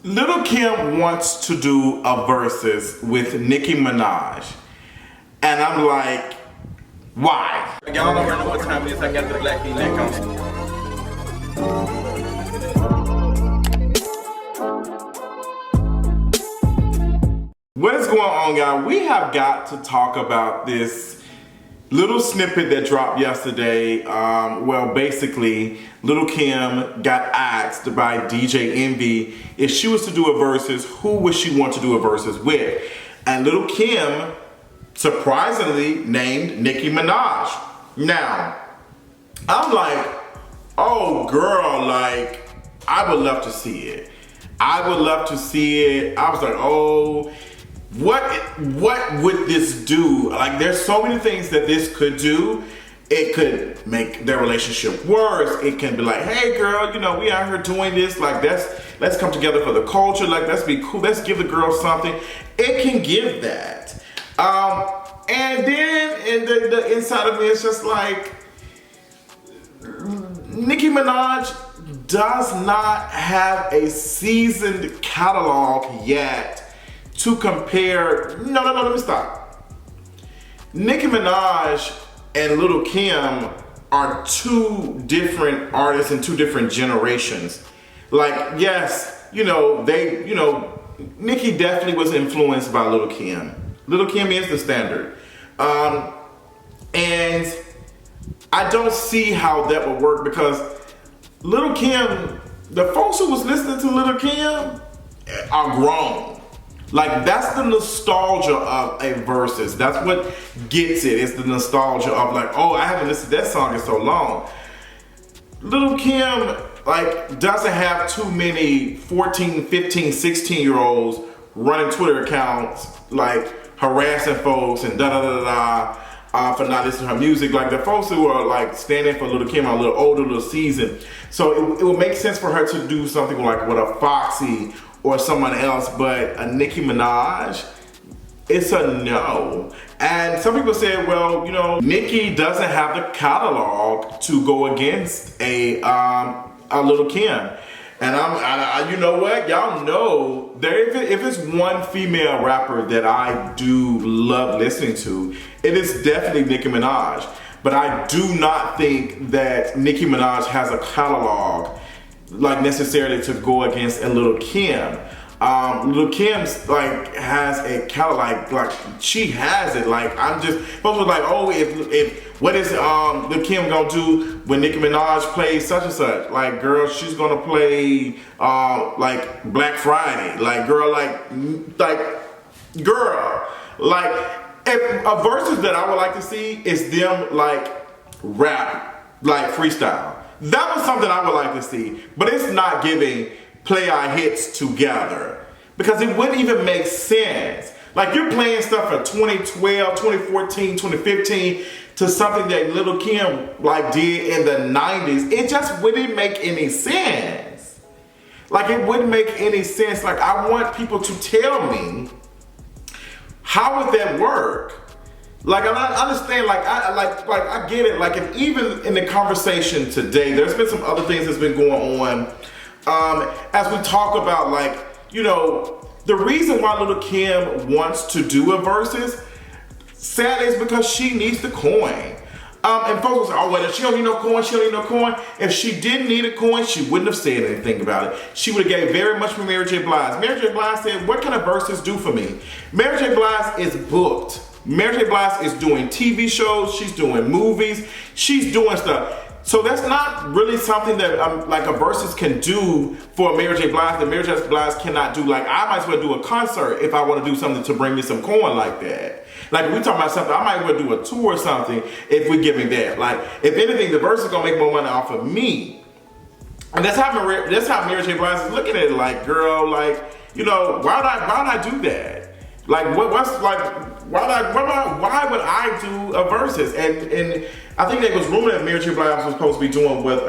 Lil Kim wants to do a versus with Nicki Minaj. And I'm like, why? Y'all already know what time it is. I got the black V-neck on. What is going on, guys? We have got to talk about this little snippet that dropped yesterday. Well, basically, Lil Kim got asked by DJ Envy if she was to do a versus, who would she want to do a versus with? And Lil Kim surprisingly named Nicki Minaj. Now, I'm like, oh girl, like, I would love to see it. I would love to see it. I was like, oh, what would this do? Like, there's so many things that this could do. It could make their relationship worse. It can be like, hey girl, you know, we out here doing this, like, let's come together for the culture, like, let's be cool, let's give the girl something. It can give that. And then in the inside of me, it's just like, Nicki Minaj does not have a seasoned catalog yet to compare. No, let me stop. Nicki Minaj and Lil Kim are two different artists in two different generations. Like, yes, Nicki definitely was influenced by Lil Kim. Lil Kim is the standard. And I don't see how that would work because Lil Kim, the folks who was listening to Lil Kim are grown. Like, that's the nostalgia of a versus. That's what gets it. It's the nostalgia of like, oh, I haven't listened to that song in so long. Lil Kim, like, doesn't have too many 14, 15, 16-year-olds running Twitter accounts, like, harassing folks and for not listening to her music. Like, the folks who are like standing for Lil Kim are a little older, a little seasoned. So it would make sense for her to do something like with a Foxy or someone else, but a Nicki Minaj, it's a no. And some people say, well, Nicki doesn't have the catalog to go against a Lil Kim. And I you know what? Y'all know, if it's one female rapper that I do love listening to, it is definitely Nicki Minaj. But I do not think that Nicki Minaj has a catalog like necessarily to go against a Lil Kim. Lil Kim's like has a catalog, like she has it. Like, I'm just folks were like, oh, if what is Lil Kim gonna do when Nicki Minaj plays such and such? Like, girl, she's gonna play like Black Friday. Like, girl, girl, like, if a versus that I would like to see is them like rap, like freestyle. That was something I would like to see, but it's not giving play our hits together because it wouldn't even make sense. Like, you're playing stuff from 2012, 2014, 2015 to something that Lil Kim like did in the 90s. It just wouldn't make any sense. Like, it wouldn't make any sense. Like, I want people to tell me, how would that work? Like, I understand, like I get it. Like, if even in the conversation today, there's been some other things that's been going on. As we talk about, like, the reason why Lil Kim wants to do a versus, sadly, is because she needs the coin. And folks say, oh, well, she don't need no coin, she don't need no coin. If she didn't need a coin, she wouldn't have said anything about it. She would have gave very much for Mary J. Blige. Mary J. Blige said, what can a versus do for me? Mary J. Blige is booked. Mary J. Blige is doing TV shows, she's doing movies, she's doing stuff. So that's not really something that like a versus can do for Mary J. Blige that Mary J. Blige cannot do. Like, I might as well do a concert if I want to do something to bring me some coin like that. Like, if we talking about something, I might as well do a tour or something if we're giving that. Like, if anything, the versus gonna make more money off of me. And that's how Mary J. Blige is looking at it. Like, girl, like, why would I do that? Like, why would I do a versus? And I think there was rumor that Mary J. Blige was supposed to be doing with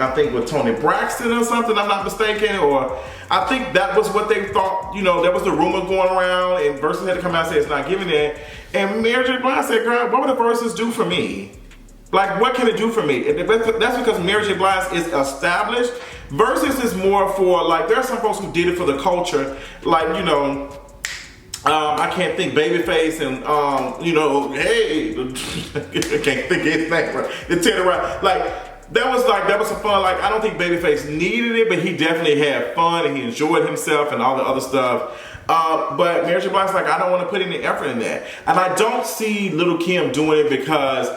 Tony Braxton or something, I'm not mistaken, or I think that was what they thought, that was the rumor going around, and Versus had to come out and say it's not giving it. And Mary J. Blige said, girl, what would the versus do for me? Like, what can it do for me? That's because Mary J. Blige is established. Verzuz is more for, like, there are some folks who did it for the culture. Like, you know, I can't think Babyface and, you know, hey, I can't think of his name, right? The Teddy Right. Like, that was some fun. Like, I don't think Babyface needed it, but he definitely had fun and he enjoyed himself and all the other stuff. But Mary J. Blige's like, I don't want to put any effort in that. And I don't see Lil Kim doing it because,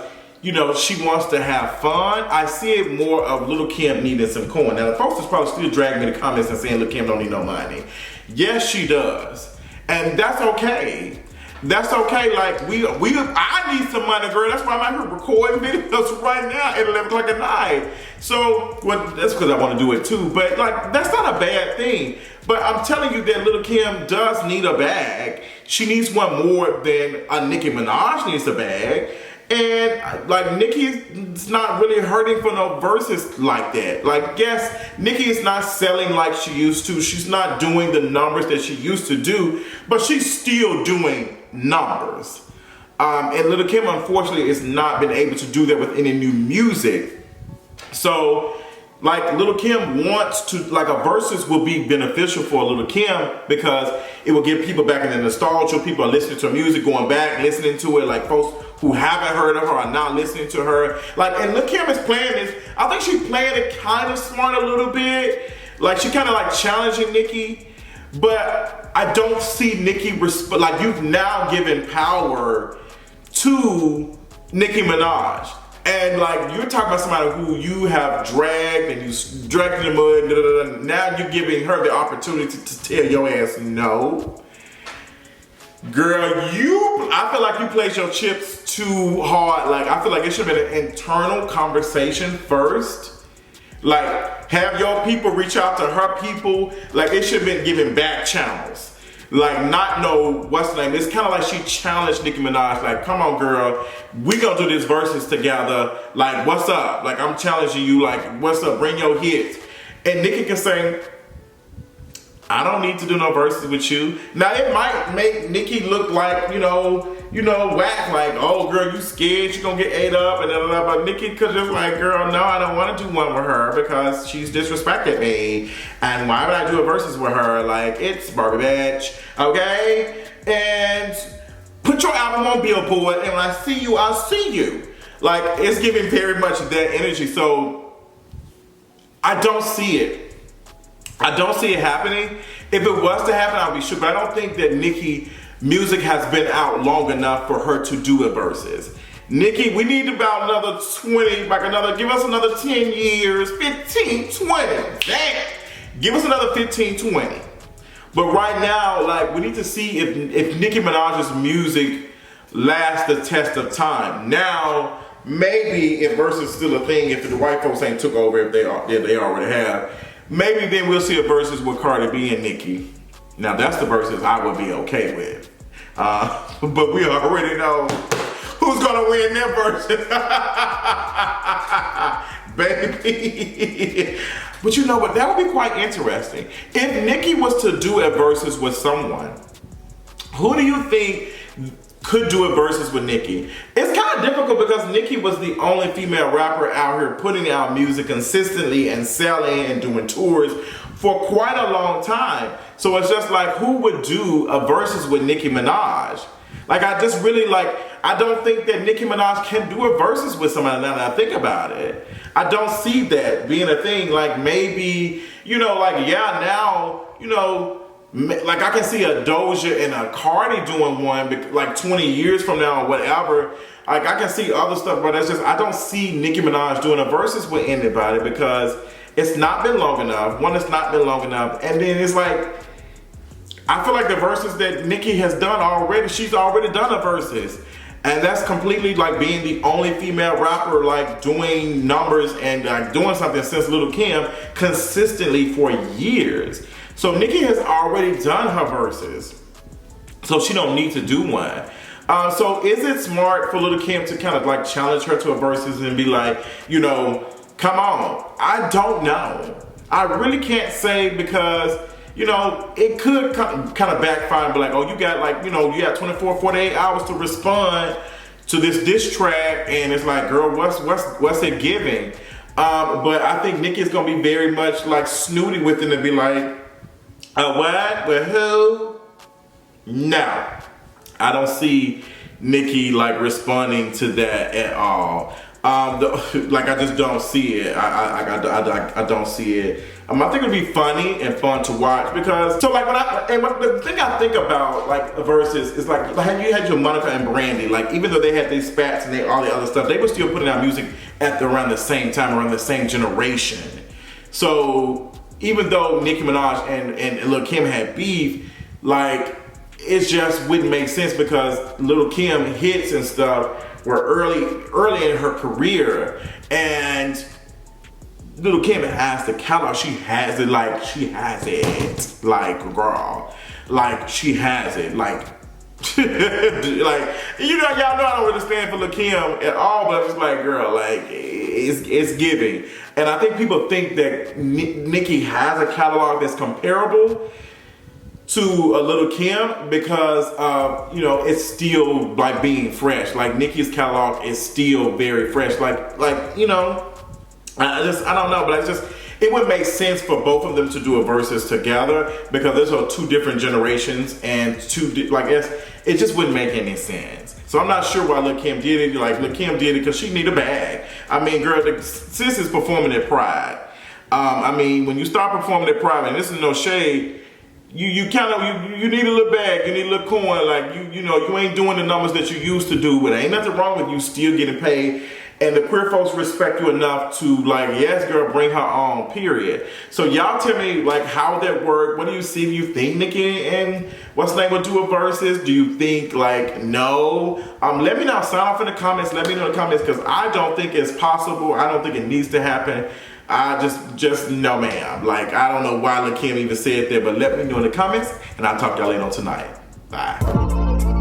you know, she wants to have fun. I see it more of Lil Kim needing some coin. Now, the folks is probably still dragging me in the comments and saying Lil Kim don't need no money. Yes, she does. And that's okay. That's okay. Like, I need some money, girl. That's why I'm out here recording videos right now at 11 o'clock at night. So, well, that's because I want to do it too. But, like, that's not a bad thing. But I'm telling you that Lil Kim does need a bag. She needs one more than Nicki Minaj needs a bag. And like Nicki's not really hurting for no verses like that. Like, yes, Nicki is not selling like she used to. She's not doing the numbers that she used to do, but she's still doing numbers. And Lil Kim, unfortunately, has not been able to do that with any new music. So, like, Lil Kim wants to, like, a versus will be beneficial for Lil Kim because it will get people back in the nostalgia. People are listening to her music, going back, listening to it. Like, folks who haven't heard of her are now listening to her. Like, and Lil Kim is playing this. I think she's playing it kind of smart a little bit. Like, she kind of like challenging Nicki. But I don't see Nicki, like, you've now given power to Nicki Minaj. And like, you're talking about somebody who you have dragged and you dragged in the mud, now you're giving her the opportunity to tell your ass no. Girl, I feel like you played your chips too hard. Like, I feel like it should have been an internal conversation first. Like, have your people reach out to her people. Like, it should have been giving back channels. Like, not know what's the name. It's kind of like she challenged Nicki Minaj. Like, come on, girl, we gonna do this verses together. Like, what's up? Like, I'm challenging you. Like, what's up? Bring your hits. And Nicki can say, I don't need to do no verses with you. Now, it might make Nicki look like, you know, whack. Like, oh, girl, you scared you gonna get ate up and da. But Nicki could just like, girl, no, I don't want to do one with her because she's disrespected me. And why would I do a verses with her? Like, it's Barbie bitch, okay? And put your album on Billboard, and when I see you, I'll see you. Like, it's giving very much that energy. So I don't see it. I don't see it happening. If it was to happen, I'll be sure. But I don't think that Nicki music has been out long enough for her to do a verses. Nicki, we need about another 20, like give us another 10 years, 15, 20. Damn. Give us another 15, 20. But right now, like, we need to see if Nicki Minaj's music lasts the test of time. Now, maybe if verses is still a thing, if the white folks ain't took over, if they already have, maybe then we'll see a versus with Cardi B and Nicki. Now that's the versus I would be okay with. But we already know who's gonna win that versus. Baby. But you know what, that would be quite interesting. If Nicki was to do a versus with someone, who do you think could do a versus with Nicki? It's kind of difficult because Nicki was the only female rapper out here putting out music consistently and selling and doing tours for quite a long time. So it's just like, who would do a versus with Nicki Minaj? Like, I just really I don't think that Nicki Minaj can do a versus with somebody now that I think about it. I don't see that being a thing. Like, maybe, now, like, I can see a Doja and a Cardi doing one, like 20 years from now or whatever. Like, I can see other stuff, but it's just, I don't see Nicki Minaj doing a versus with anybody because it's not been long enough. One, it's not been long enough. And then it's like, I feel like the verses that Nicki has done already, she's already done a versus. And that's completely like being the only female rapper like doing numbers and like doing something since Lil Kim consistently for years. So Nicki has already done her verses, so she don't need to do one. So is it smart for Lil Kim to kind of like challenge her to a verses and be like, come on? I don't know. I really can't say because, it could kind of backfire and be like, oh, you got 24, 48 hours to respond to this diss track, and it's like, girl, what's it giving? But I think Nicki is gonna be very much like snooty with it and be like, what? With who? No, I don't see Nicki like responding to that at all. Like I just don't see it. I don't see it. I think it'd be funny and fun to watch because so like the thing I think about like Verzuz is like you had your Monica and Brandy, like even though they had these spats and all the other stuff, they were still putting out music at around the same time, around the same generation. So even though Nicki Minaj and Lil Kim had beef, like it just wouldn't make sense because Lil Kim hits and stuff were early in her career, and Lil Kim has the catalog. She has it, like she has it, like girl, like she has it, like like you know, y'all know I don't really stand for Lil Kim at all, but I'm just like, girl, like it's giving, and I think people think that Nicki has a catalog that's comparable to a Lil Kim because you know, it's still like being fresh. Like Nicki's catalog is still very fresh. Like you know, I don't know, but it would make sense for both of them to do a Verzuz together because those are two different generations and it just wouldn't make any sense. So I'm not sure why Lil Kim did it. Like Lil Kim did it because she need a bag. I mean, girl, the sis is performing at Pride. I mean, when you start performing at Pride, and this is no shade, you kind of you need a little bag, you need a little coin, like you know, you ain't doing the numbers that you used to do, but ain't nothing wrong with you still getting paid, and the queer folks respect you enough to like, yes girl, bring her on, period. So y'all tell me like how that work. What do you see? Do you think Nicki and what's the name would do a Verzuz? Do you think like no? Let me know, sign off in the comments, let me know in the comments, because I don't think it's possible. I don't think it needs to happen. I just no ma'am. Like I don't know why Lil Kim even said that, but let me know in the comments, and I'll talk to y'all later on tonight. Bye.